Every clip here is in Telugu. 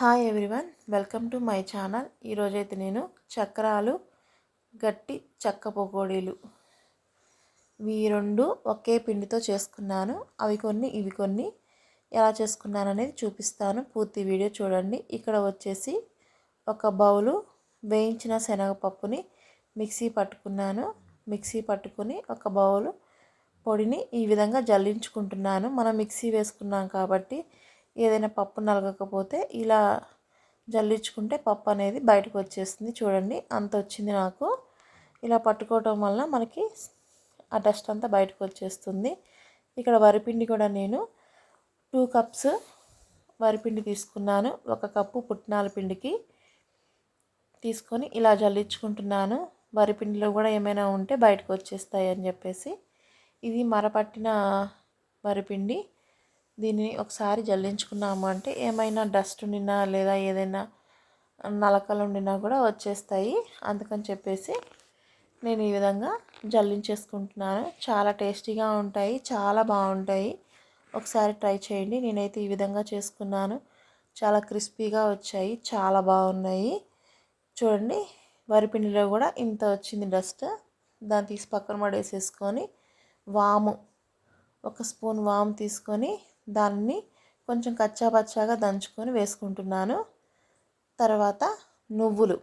Hi everyone, welcome to my channel. ఈరోజైతే నేను చక్రాలు, గట్టి చెక్క పకోడీలు ఇవి రెండు ఒకే పిండితో చేసుకున్నాను. అవి కొన్ని ఇవి కొన్ని ఎలా చేసుకున్నాను అనేది చూపిస్తాను. పూర్తి వీడియో చూడండి. ఇక్కడ వచ్చేసి ఒక బౌలు వేయించిన శనగపప్పుని మిక్సీ పట్టుకున్నాను. మిక్సీ పట్టుకుని ఒక బౌలు పొడిని ఈ విధంగా జల్లించుకుంటున్నాను. మనం మిక్సీ వేసుకున్నాం కాబట్టి ఏదైనా పప్పు నలగకపోతే ఇలా జల్లించుకుంటే పప్పు అనేది బయటకు వచ్చేస్తుంది. చూడండి, అంత వచ్చింది నాకు. ఇలా పట్టుకోవటం వల్ల మనకి ఆ డస్ట్ అంతా బయటకు వచ్చేస్తుంది. ఇక్కడ వరిపిండి కూడా నేను 2 కప్స్ వరిపిండి తీసుకున్నాను. 1 కప్పు పుట్నాల పిండికి తీసుకొని ఇలా జల్లించుకుంటున్నాను. వరిపిండిలో కూడా ఏమైనా ఉంటే బయటకు వచ్చేస్తాయి అని చెప్పేసి. ఇది మరపట్టిన వరిపిండి. దీన్ని ఒకసారి జల్లించుకున్నాము అంటే ఏమైనా డస్ట్ ఉండినా లేదా ఏదైనా నలకలు ఉండినా కూడా వచ్చేస్తాయి. అందుకని చెప్పేసి నేను ఈ విధంగా జల్లించేసుకుంటున్నాను. చాలా టేస్టీగా ఉంటాయి, చాలా బాగుంటాయి. ఒకసారి ట్రై చేయండి. నేనైతే ఈ విధంగా చేసుకున్నాను. చాలా క్రిస్పీగా వచ్చాయి, చాలా బాగున్నాయి. చూడండి, వరిపిండిలో కూడా ఇంత వచ్చింది డస్ట్. దాన్ని తీసి పక్కన పడేసేసుకొని వాము 1 స్పూన్ వాము తీసుకొని దాన్ని కొంచెం కచ్చా పచ్చాగా దంచుకొని వేసుకుంటున్నాను. తర్వాత నువ్వులు,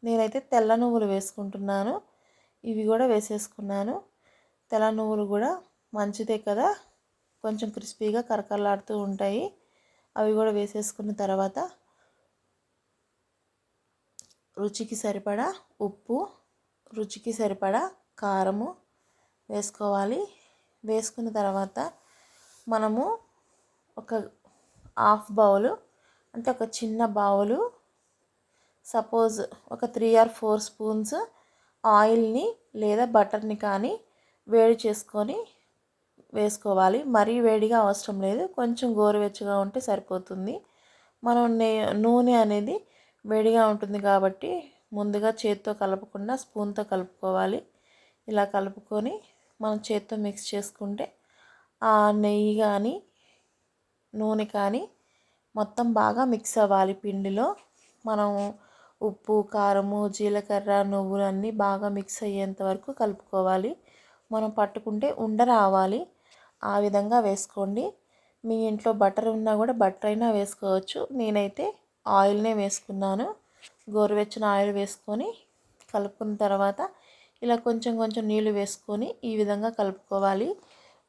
నేనైతే తెల్ల నువ్వులు వేసుకుంటున్నాను. ఇవి కూడా వేసేసుకున్నాను. తెల్ల నువ్వులు కూడా మంచిదే కదా, కొంచెం క్రిస్పీగా కరకరలాడుతూ ఉంటాయి. అవి కూడా వేసేసుకున్న తర్వాత రుచికి సరిపడా ఉప్పు, రుచికి సరిపడా కారము వేసుకోవాలి. వేసుకున్న తర్వాత మనము ఒక హాఫ్ బౌలు అంటే ఒక చిన్న బౌలు, సపోజ్ ఒక 3 or 4 స్పూన్స్ ఆయిల్ని లేదా బటర్ని కానీ వేడి చేసుకొని వేసుకోవాలి. మరీ వేడిగా అవసరం లేదు, కొంచెం గోరువెచ్చగా ఉంటే సరిపోతుంది. మనం నూనె అనేది వేడిగా ఉంటుంది కాబట్టి ముందుగా చేత్తో కలపకుండా స్పూన్తో కలుపుకోవాలి. ఇలా కలుపుకొని మనం చేత్తో మిక్స్ చేసుకుంటే ఆ నెయ్యి కానీ నూనె కానీ మొత్తం బాగా మిక్స్ అవ్వాలి పిండిలో. మనం ఉప్పు, కారము, జీలకర్ర, నువ్వులు అన్నీ బాగా మిక్స్ అయ్యేంత వరకు కలుపుకోవాలి. మనం పట్టుకుంటే ఉండ రావాలి, ఆ విధంగా వేసుకోండి. మీ ఇంట్లో బటర్ ఉన్నా కూడా బటర్ అయినా వేసుకోవచ్చు. నేనైతే ఆయిల్నే వేసుకున్నాను. గోరువెచ్చని ఆయిల్ వేసుకొని కలుపుకున్న తర్వాత ఇలా కొంచెం కొంచెం నీళ్ళు వేసుకొని ఈ విధంగా కలుపుకోవాలి.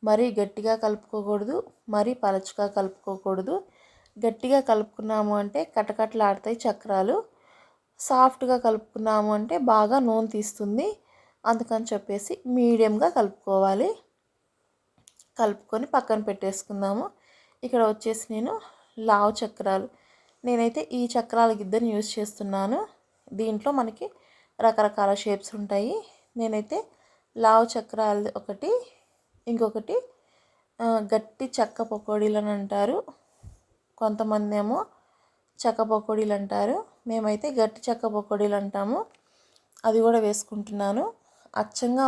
మరీ గట్టిగా కలుపుకోకూడదు, మరీ పలచగా కలుపుకోకూడదు. గట్టిగా కలుపుకున్నాము అంటే కటకటలాడతాయి చక్రాలు. సాఫ్ట్గా కలుపుకున్నాము అంటే బాగా నూనె తీస్తుంది. అందుకని చెప్పేసి మీడియంగా కలుపుకోవాలి. కలుపుకొని పక్కన పెట్టేసుకుందాము. ఇక్కడ వచ్చేసి నేను లావు చక్రాలు, నేనైతే ఈ చక్రాల గిద్దెని యూజ్ చేస్తున్నాను. దీంట్లో మనకి రకరకాల షేప్స్ ఉంటాయి. నేనైతే లావు చక్రాలు ఒకటి, ఇంకొకటి గట్టి చెక్క పకోడీలు అని అంటారు, కొంతమంది ఏమో చెక్క పకోడీలు అంటారు. మేమైతే గట్టి చెక్క పకోడీలు అంటాము. అది కూడా వేసుకుంటున్నాను. అచ్చంగా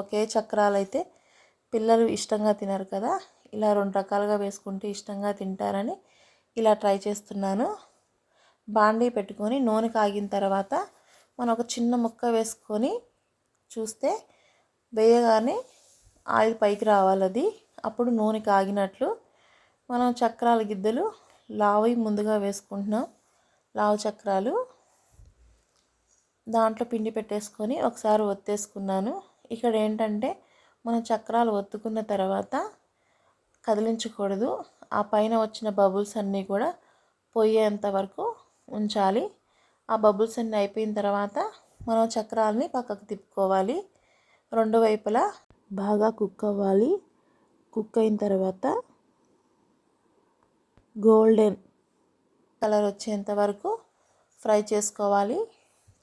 ఒకే చక్రాలు అయితే పిల్లలు ఇష్టంగా తినరు కదా, ఇలా 2 రకాలుగా వేసుకుంటే ఇష్టంగా తింటారని ఇలా ట్రై చేస్తున్నాను. బాండీ పెట్టుకొని నూనె కాగిన తర్వాత మనం ఒక చిన్న ముక్క వేసుకొని చూస్తే వేయగానే ఆయిల్ పైకి రావాలి. అది అప్పుడు నూనె కాగినట్లు. మనం చక్రాల గిద్దెలు లావువి ముందుగా వేసుకుంటున్నాం. లావు చక్రాలు దాంట్లో పిండి పెట్టేసుకొని ఒకసారి ఒత్తేసుకున్నాను. ఇక్కడ ఏంటంటే మనం చక్రాలు ఒత్తుకున్న తర్వాత కదిలించకూడదు. ఆ పైన వచ్చిన బబుల్స్ అన్నీ కూడా పోయేంత వరకు ఉంచాలి. ఆ బబుల్స్ అన్నీ అయిపోయిన తర్వాత మనం చక్రాలని పక్కకు తిప్పుకోవాలి. 2 వైపులా బాగా కుక్ అవ్వాలి. కుక్ అయిన తర్వాత గోల్డెన్ కలర్ వచ్చేంత వరకు ఫ్రై చేసుకోవాలి.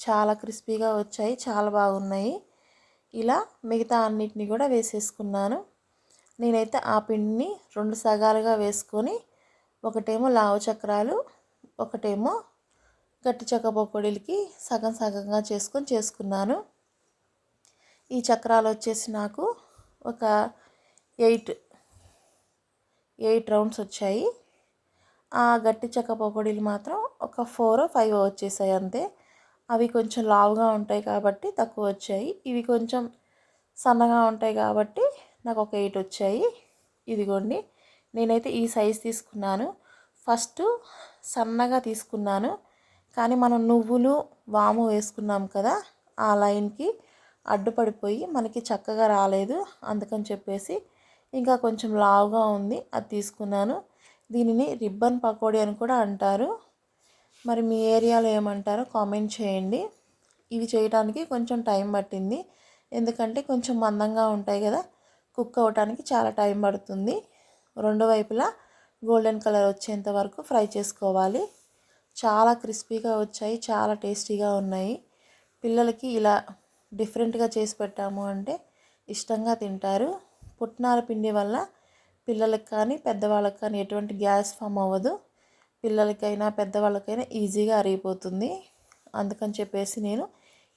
చాలా క్రిస్పీగా వచ్చాయి, చాలా బాగున్నాయి. ఇలా మిగతా అన్నిటిని కూడా వేసేసుకున్నాను. నేనైతే ఆ పిండిని 2 సగాలుగా వేసుకొని ఒకటేమో లావు చక్రాలు, ఒకటేమో గట్టి చెక్క పకోడీలకి సగం సగంగా చేసుకున్నాను. ఈ చక్రాలు వచ్చేసి నాకు ఒక 8 రౌండ్స్ వచ్చాయి. ఆ గట్టి చెక్క పకోడీలు మాత్రం ఒక 4 5 వచ్చేసాయి అంతే. అవి కొంచెం లావుగా ఉంటాయి కాబట్టి తక్కువ వచ్చాయి. ఇవి కొంచెం సన్నగా ఉంటాయి కాబట్టి నాకు ఒక 8 వచ్చాయి. ఇదిగోండి, నేనైతే ఈ సైజ్ తీసుకున్నాను. ఫస్ట్ సన్నగా తీసుకున్నాను, కానీ మనం నువ్వులు వాము వేసుకున్నాం కదా, ఆ లైన్కి అడ్డుపడిపోయి మనకి చక్కగా రాలేదు. అందుకని చెప్పేసి ఇంకా కొంచెం లావుగా ఉంది, అది తీసుకున్నాను. దీనిని రిబ్బన్ పకోడీ అని కూడా అంటారు. మరి మీ ఏరియాలో ఏమంటారో కామెంట్ చేయండి. ఇవి చేయడానికి కొంచెం టైం పట్టింది, ఎందుకంటే కొంచెం మందంగా ఉంటాయి కదా, కుక్ అవ్వడానికి చాలా టైం పడుతుంది. రెండు వైపులా గోల్డెన్ కలర్ వచ్చేంత వరకు ఫ్రై చేసుకోవాలి. చాలా క్రిస్పీగా వచ్చాయి, చాలా టేస్టీగా ఉన్నాయి. పిల్లలకి ఇలా డిఫరెంట్గా చేసి పెట్టాము అంటే ఇష్టంగా తింటారు. పుట్నాల పిండి వల్ల పిల్లలకి కానీ పెద్దవాళ్ళకి కానీ ఎటువంటి గ్యాస్ ఫామ్ అవ్వదు. పిల్లలకైనా పెద్దవాళ్ళకైనా ఈజీగా అరిగిపోతుంది. అందుకని చెప్పేసి నేను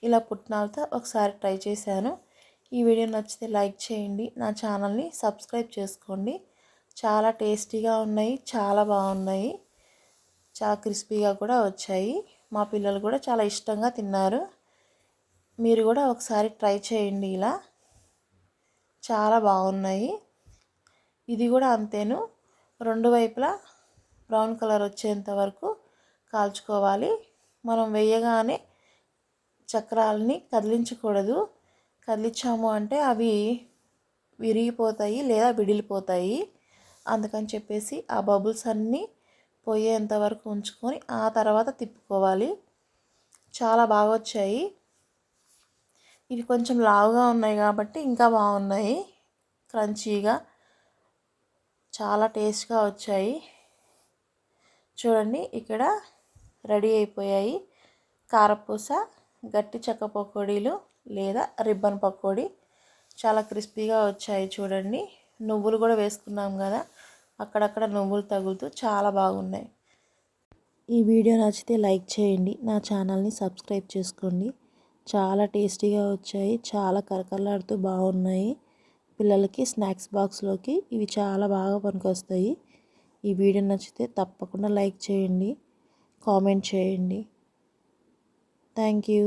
ఇలా పుట్నాలతో ఒకసారి ట్రై చేశాను. ఈ వీడియో నచ్చితే లైక్ చేయండి, నా ఛానల్ని సబ్స్క్రైబ్ చేసుకోండి. చాలా టేస్టీగా ఉన్నాయి, చాలా బాగున్నాయి, చాలా క్రిస్పీగా కూడా వచ్చాయి. మా పిల్లలు కూడా చాలా ఇష్టంగా తిన్నారు. మీరు కూడా ఒకసారి ట్రై చేయండి, ఇలా చాలా బాగున్నాయి. ఇది కూడా అంతేను, రెండు వైపులా బ్రౌన్ కలర్ వచ్చేంత వరకు కాల్చుకోవాలి. మనం వేయగానే చక్రాలని కదిలించకూడదు. కదిలించాము అంటే అవి విరిగిపోతాయి లేదా విడిలిపోతాయి. అందుకని చెప్పేసి ఆ బబుల్స్ అన్నీ పోయేంత వరకు ఉంచుకొని ఆ తర్వాత తిప్పుకోవాలి. చాలా బాగా వచ్చాయి. ఇవి కొంచెం లావుగా ఉన్నాయి కాబట్టి ఇంకా బాగున్నాయి, క్రంచీగా, చాలా టేస్ట్గా వచ్చాయి. చూడండి, ఇక్కడ రెడీ అయిపోయాయి కారపూస గట్టి చెక్క పకోడీలు లేదా రిబ్బన్ పకోడీ. చాలా క్రిస్పీగా వచ్చాయి చూడండి. నువ్వులు కూడా వేసుకున్నాం కదా, అక్కడక్కడ నువ్వులు తగులుతూ చాలా బాగున్నాయి. ఈ వీడియో నచ్చితే లైక్ చేయండి, నా ఛానల్ని సబ్స్క్రైబ్ చేసుకోండి. చాలా టేస్టీగా వచ్చాయి, చాలా కరకరలాడుతూ బాగున్నాయి. పిల్లలకి స్నాక్స్ బాక్స్లోకి ఇవి చాలా బాగా పనికొస్తాయి. ఈ వీడియో నచ్చితే తప్పకుండా లైక్ చేయండి, కామెంట్ చేయండి. Thank you.